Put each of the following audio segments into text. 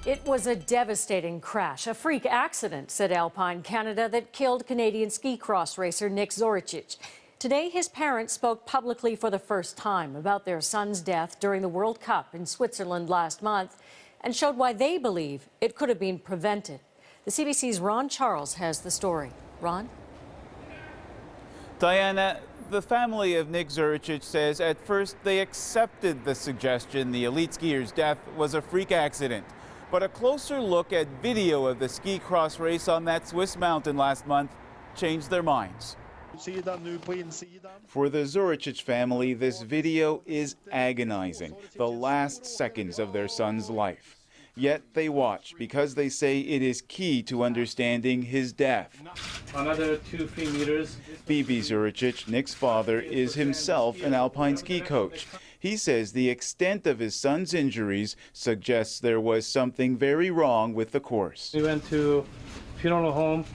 It was a devastating crash, a freak accident, said Alpine Canada, that killed Canadian ski cross racer Nick Zoricic. Today, his parents spoke publicly for the first time about their son's death during the World Cup in Switzerland last month and showed why they believe it could have been prevented. The CBC's Ron Charles has the story. Ron? Diana, the family of Nick Zoricic says at first they accepted the suggestion the elite skier's death was a freak accident. But a closer look at video of the ski cross race on that Swiss mountain last month changed their minds. For the Zoricic family, this video is agonizing, the last seconds of their son's life. Yet they watch because they say it is key to understanding his death. Another 2-3 meters. Bibi Zoricic, Nick's father, is himself an alpine ski coach. He says the extent of his son's injuries suggests there was something very wrong with the course. We went to funeral home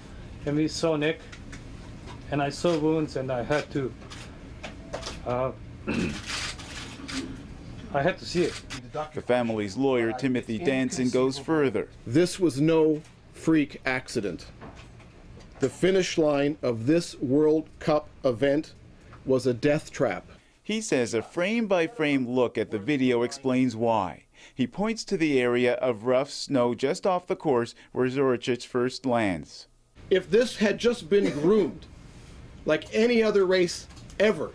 and we saw Nick, and I saw wounds, and I had to see it. The family's lawyer, Timothy Danson, goes further. This was no freak accident. The finish line of this World Cup event was a death trap. He says a frame-by-frame look at the video explains why. He points to the area of rough snow just off the course where Zoricic first lands. If this had just been groomed, like any other race ever,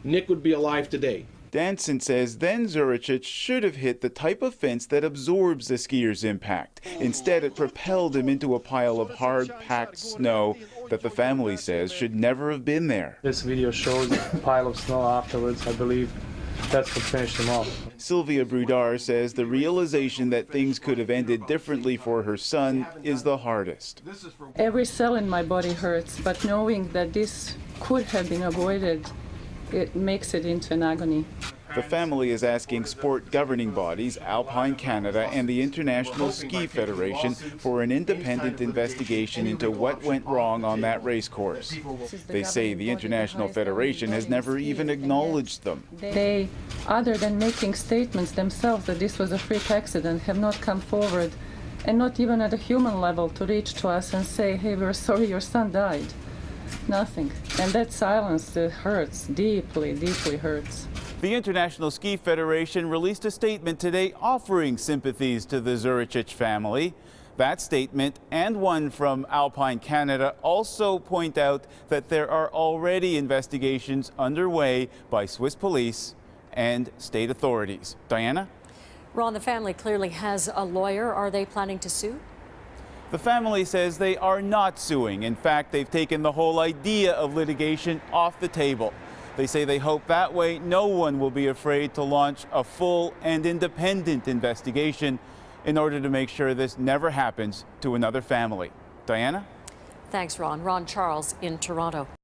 Nick would be alive today. Danson says then Zoricic should have hit the type of fence that absorbs the skier's impact. Instead, it propelled him into a pile of hard-packed snow that the family says should never have been there. This video shows a pile of snow afterwards. I believe that's what finished him off. Sylvia Brudar says the realization that things could have ended differently for her son is the hardest. Every cell in my body hurts, but knowing that this could have been avoided, it makes it into an agony. The family is asking sport governing bodies, Alpine Canada and the International Ski Federation, for an independent investigation into what went wrong on that race course. They say the International Federation has never even acknowledged them. They, other than making statements themselves that this was a freak accident, have not come forward, and not even at a human level, to reach to us and say, hey, we're sorry your son died. Nothing. And that silence hurts, deeply, deeply hurts. The International Ski Federation released a statement today offering sympathies to the Zoricic family. That statement and one from Alpine Canada also point out that there are already investigations underway by Swiss police and state authorities. Diana? Ron, the family clearly has a lawyer. Are they planning to sue? The family says they are not suing. In fact, they've taken the whole idea of litigation off the table. They say they hope that way no one will be afraid to launch a full and independent investigation in order to make sure this never happens to another family. Diana? Thanks, Ron. Ron Charles in Toronto.